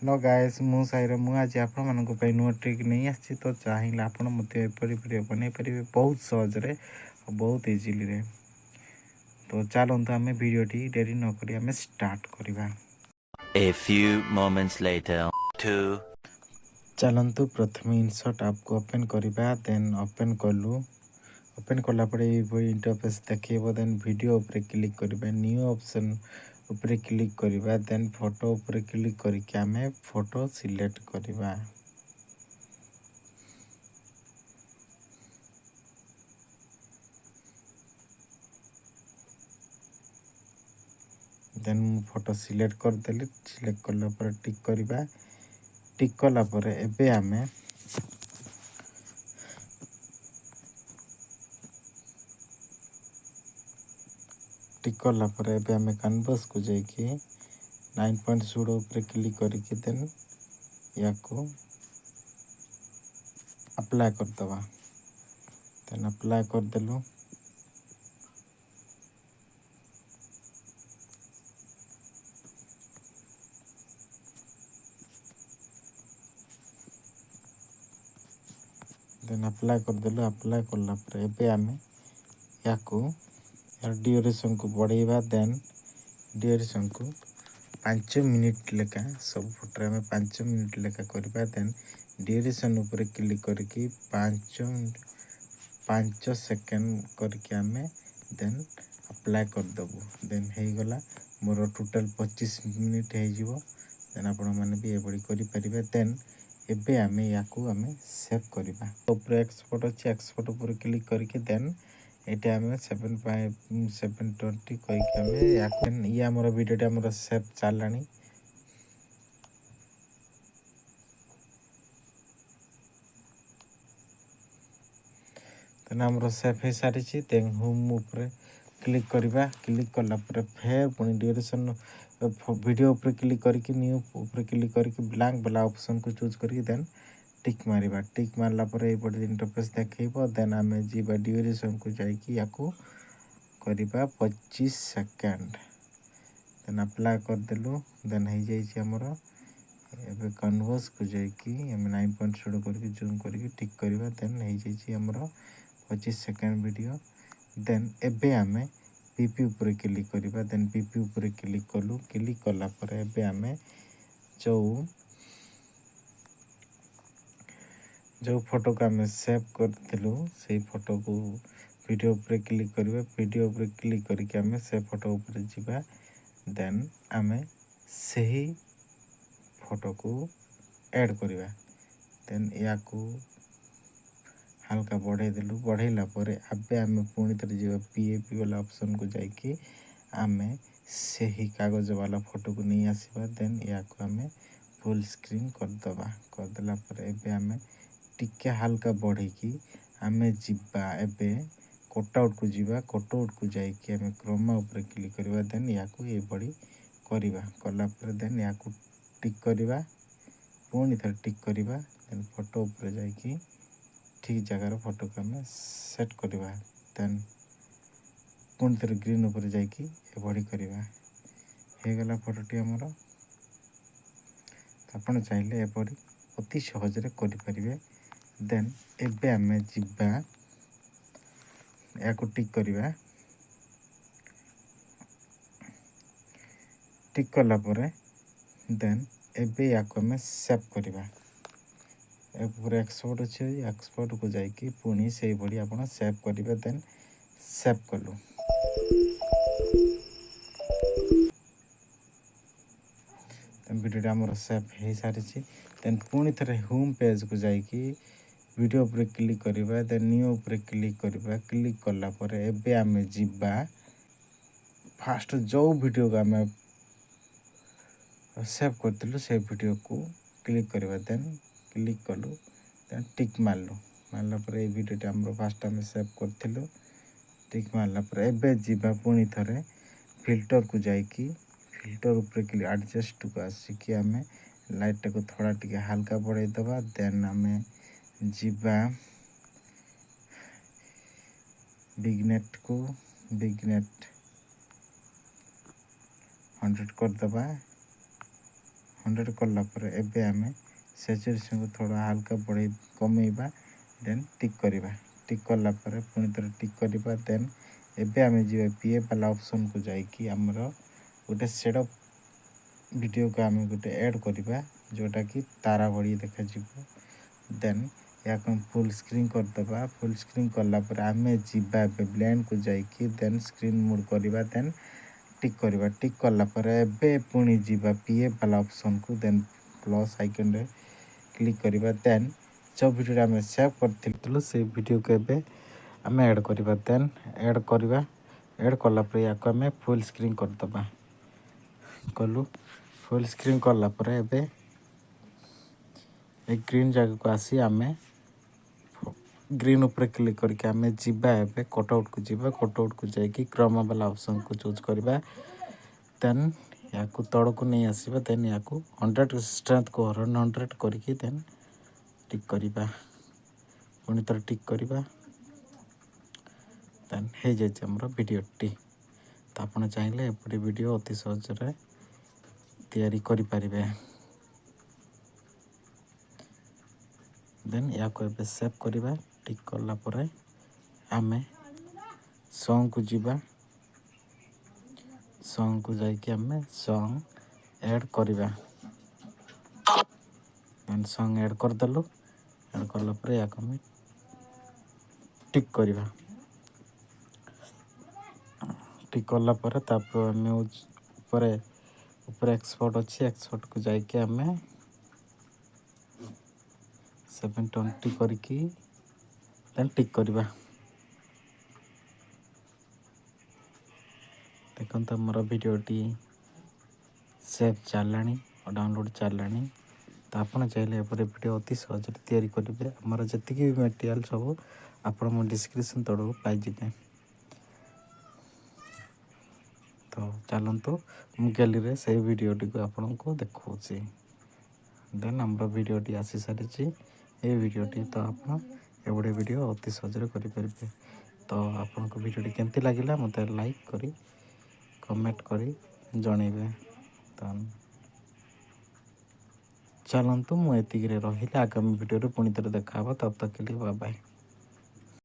Hello guys मु साईर मु आज आपण मानक पे नुआ ट्रिक नहीं आछि तो चाहिए आपण मते एपरी वीडियो बनै परिबे बहुत सहज रे और बहुत इजीली रे। तो चलंतु आमे वीडियो टी देरी न करी आमे स्टार्ट करबा। A few moments later. 2 चलंतु प्रथम इनसर्ट ऐप को ओपन करबा देन ओपन करलु। ओपन करला परे इंटरफेस देखिबो देन वीडियो ऊपर क्लिक करबा न्यू ऑप्शन ऊपर क्लिक करबा देन फोटो ऊपर क्लिक करके आमे फोटो सिलेक्ट करबा। देन मु फोटो सिलेक्ट कर देली। सिलेक्ट करला पर टिक करबा। टिक कला पर एबे आमे टिक कला पर एबे आमे कैनवास को जाई कि 9.0 ऊपर क्लिक करके देन याको अप्लाई कर दबा। देन अप्लाई कर देलु। देन अप्लाई कर देलु। अप्लाई करला पर एबे आमे याको यार ड्यूरेशन को बढ़ेबा देन ड्यूरेशन को 5 मिनिट लेका सब फोटो में 5 मिनिट लेका करबा देन ड्यूरेशन ऊपर क्लिक करके 5 सेकंड करके आमे देन अप्लाई कर दबु। देन हे गला मोर टोटल 25 मिनिट हे जिवो। देन आपण माने भी एबडी करि परिबे। देन एबे आमे याको आमे सेव करबा। ऊपर एक्सपोर्ट अछि एक्सपोर्ट ऊपर क्लिक करके देन एटा आमे 720 कहि के आमे याको ये हमर वीडियोटा हमर सेव चालानी। देन हमर सेव हे सारी छी। देन होम ऊपर क्लिक करबा। क्लिक करला पर फेर पुनी ड्यूरेशन वीडियो ऊपर क्लिक करके न्यू ऊपर क्लिक करके ब्लैंक वाला ऑप्शन को चूज करके देन टिक मारिबा। टिक मारला पर ए बड इंटरफेस देखैबो। देन आमे जीवा ड्यूरेशन को जाई कि याको करबा 25 सेकंड। देन अप्लाई कर देलु। देन हे जाई छी हमर एबे कैनवास को जाई कि हम 9.0 करके जूम करके टिक करबा। देन हे जाई छी हमर 25 सेकंड वीडियो। देन एबे आमे पीपी ऊपर क्लिक करबा। देन पीपी ऊपर क्लिक कलु। क्लिक करला पर एबे आमे जो फोटो को आमे सेव करथिलु सेही फोटो को वीडियो ऊपर क्लिक करबा। वीडियो ऊपर क्लिक करके आमे से फोटो ऊपर जिबा। देन आमे सही फोटो को ऐड करबा। देन याको हल्का बढ़े देलु। बढ़ेला पर आबे आमे पुणी थरे जिबा पीएपी वाला ऑप्शन को जाई कि आमे सही कागज वाला फोटो को नहीं आसीबा। देन याको आमे फुल स्क्रीन कर दबा। कर देला पर एबे आमे टिके हल्का बढ़े कि आमे जिबा एबे कटआउट को जिबा। कटआउट को जाई कि आमे क्रोमा ऊपर क्लिक करबा। देन याको ए बड़ी करबा। करला पर देन याको टिक करबा। पुणी थरे टिक करबा। देन फोटो ऊपर जाई कि ठीक जगह फोटो को आमे सेट करबा। देन पुणी थरे ग्रीन ऊपर जाई कि ए बड़ी करबा। हे गला फोटोटी हमर। आपण चाहिले ए बड़ी अति सहज रे करि परिबे। देन एबे आमे जिबा याको टिक करबा। टिक कला परे देन एबे याको आमे सेव करबा। ऊपर एक्सपोर्ट अछि एक्सपोर्ट को जाई कि पुणी सेही बड़ी आपण सेव करबे। देन सेव कलु। देन वीडियो हमर सेव हे सारी छी। देन पुणी थरे होम पेज को जाई कि वीडियो ऊपर क्लिक करबा। देन न्यू ऊपर क्लिक करबा। क्लिक करला परे एबे आमे जिबा फास्ट जो वीडियो को आमे सेव करथिलु से वीडियो को क्लिक करबा। देन क्लिक कलु। देन टिक मारलु। मारला परे ए वीडियो हमर फास्ट आमे सेव करथिलु। टिक मारला परे एबे जिबा पुणी थरे फिल्टर को जाई कि फिल्टर ऊपर क्लिक एडजस्ट को आसी कि आमे लाइट को थोड़ा टिके हल्का बढ़ाई दबा। देन आमे जिबा बिगनेट को बिगनेट 100 कर दबा। 100 କଲା ପରେ ଏବେ ଆମେ ସ୍ୟାଚୁରେସନ୍କୁ ଥୋଡ଼ା ହାଲକା ବଢ଼େଇ କମେଇବା ଦେନ୍ ଟିକ୍ କରିବା। ଟିକ୍ କଲା ପରେ ପୁଣି ଥରେ ଟିକ୍ କରିବା। ଦେନ୍ ଏବେ ଆମେ ଯିବା ପିଏ ବାଲା ଅପସନ୍କୁ ଯାଇକି ଆମର ଗୋଟେ ସେଡ଼୍ ଭିଡ଼ିଓକୁ ଆମେ ଗୋଟେ ଆଡ଼୍ କରିବା ଯେଉଁଟାକି ତାରା ଭଳି ଦେଖାଯିବ। ଦେନ୍ ଏହାକୁ ଫୁଲ୍ ସ୍କ୍ରିନ୍ କରିଦେବା। ଫୁଲ୍ ସ୍କ୍ରିନ୍ କଲା ପରେ ଆମେ ଯିବା ଏବେ ବ୍ଲେଣ୍ଡକୁ ଯାଇକି ଦେନ୍ ସ୍କ୍ରିନ୍ ମୋଡ଼୍ କରିବା। ଦେନ୍ ଟିକ୍ କରିବା। ଟିକ୍ କଲା ପରେ ଏବେ ପୁଣି ଯିବା ପିଏ ବାଲା ଅପସନ୍କୁ ଦେନ୍ ପ୍ଲସ୍ ଆଇକନ୍ରେ କ୍ଲିକ୍ କରିବା। ଦେନ୍ ଯେଉଁ ଭିଡ଼ିଓଟା ଆମେ ସେଭ୍ କରିଥିଲୁ ସେଇ ଭିଡ଼ିଓକୁ ଏବେ ଆମେ ଆଡ଼୍ କରିବା। ଦେନ୍ ଆଡ଼୍ କରିବା। ଆଡ଼୍ କଲା ପରେ ୟାକୁ ଆମେ ଫୁଲ୍ ସ୍କ୍ରିନ୍ କରିଦେବା। କଲୁ ଫୁଲ୍ ସ୍କ୍ରିନ୍ କଲା ପରେ ଏବେ ଏ ଗ୍ରୀନ୍ ଜାଗାକୁ ଆସି ଆମେ ଗ୍ରୀନ୍ ଉପରେ କ୍ଲିକ୍ କରିକି ଆମେ ଯିବା ଏବେ କଟ୍ଆଉଟ୍କୁ ଯିବା। କଟ୍ଆଉଟ୍କୁ ଯାଇକି କ୍ରୋମା ବାଲା ଅପସନ୍କୁ ଚୁଜ୍ କରିବା। ଦେନ୍ ୟାକୁ ତଳକୁ ନେଇ ଆସିବା। ଦେନ୍ ୟାକୁ 100 ଷ୍ଟ୍ରେନ୍ଥକୁ 100 କରିକି ଦେନ୍ ଟିକ୍ କରିବା। ପୁଣି ଥରେ ଟିକ୍ କରିବା। ଦେନ୍ ହେଇଯାଇଛି ଆମର ଭିଡ଼ିଓଟି। ତ ଆପଣ ଚାହିଁଲେ ଏପରି ଭିଡ଼ିଓ ଅତି ସହଜରେ ତିଆରି କରିପାରିବେ। ଦେନ୍ ୟାକୁ ଏବେ ସେଭ୍ କରିବା। ଟିକ୍ କଲା ପରେ ଆମେ ସଙ୍ଗକୁ ଯିବା। ସଙ୍ଗକୁ ଯାଇକି ଆମେ ସଙ୍ଗ ଆଡ଼୍ କରିବା। ଦେନ୍ ସଙ୍ଗ ଆଡ଼୍ କରିଦେଲୁ। ଆଡ଼୍ କଲା ପରେ ୟାକୁ ଆମେ ଟିକ୍ କରିବା। ଟିକ୍ କଲା ପରେ ତାପରେ ଆମେ ଉପରେ ଏକ୍ସପୋର୍ଟ ଅଛି। ଏକ୍ସପୋର୍ଟକୁ ଯାଇକି ଆମେ 720 କରିକି ଦେନ୍ ଟିକ୍ କରିବା। ଦେଖନ୍ତୁ ଆମର ଭିଡ଼ିଓଟି ସେଭ୍ ଚାଲିଲାଣି ଓ ଡାଉନଲୋଡ଼୍ ଚାଲିଲାଣି। ତ ଆପଣ ଚାହିଁଲେ ଏପରି ଭିଡ଼ିଓ ଅତି ସହଜରେ ତିଆରି କରିବେ। ଆମର ଯେତିକି ବି ମ୍ୟାଟେରିଆଲ୍ ସବୁ ଆପଣ ମୋ ଡିସ୍କ୍ରିପ୍ସନ୍ ତଳକୁ ପାଇଯିବେ। ତ ଚାଲନ୍ତୁ ମୁଁ ଗ୍ୟାଲେରୀରେ ସେଇ ଭିଡ଼ିଓଟିକୁ ଆପଣଙ୍କୁ ଦେଖାଉଛି। ଦେନ୍ ଆମର ଭିଡ଼ିଓଟି ଆସି ସାରିଛି। এই ଭିଡ଼ିଓଟି ତ ଆପଣ ଏଭଳି ଭିଡ଼ିଓ ଅତି ସହଜରେ କରିପାରିବେ। ତ ଆପଣଙ୍କ ଭିଡ଼ିଓଟି କେମିତି ଲାଗିଲା ମୋତେ ଲାଇକ୍ କରି କମେଣ୍ଟ କରି ଜଣାଇବେ। ତ ଚାଲନ୍ତୁ ମୁଁ ଏତିକିରେ ରହିଲି। ଆଗାମୀ ଭିଡ଼ିଓରେ ପୁଣି ଥରେ ଦେଖା ହେବ। ତବ ତକ୍ କେ ଲିଏ ବାଏ ବାଏ।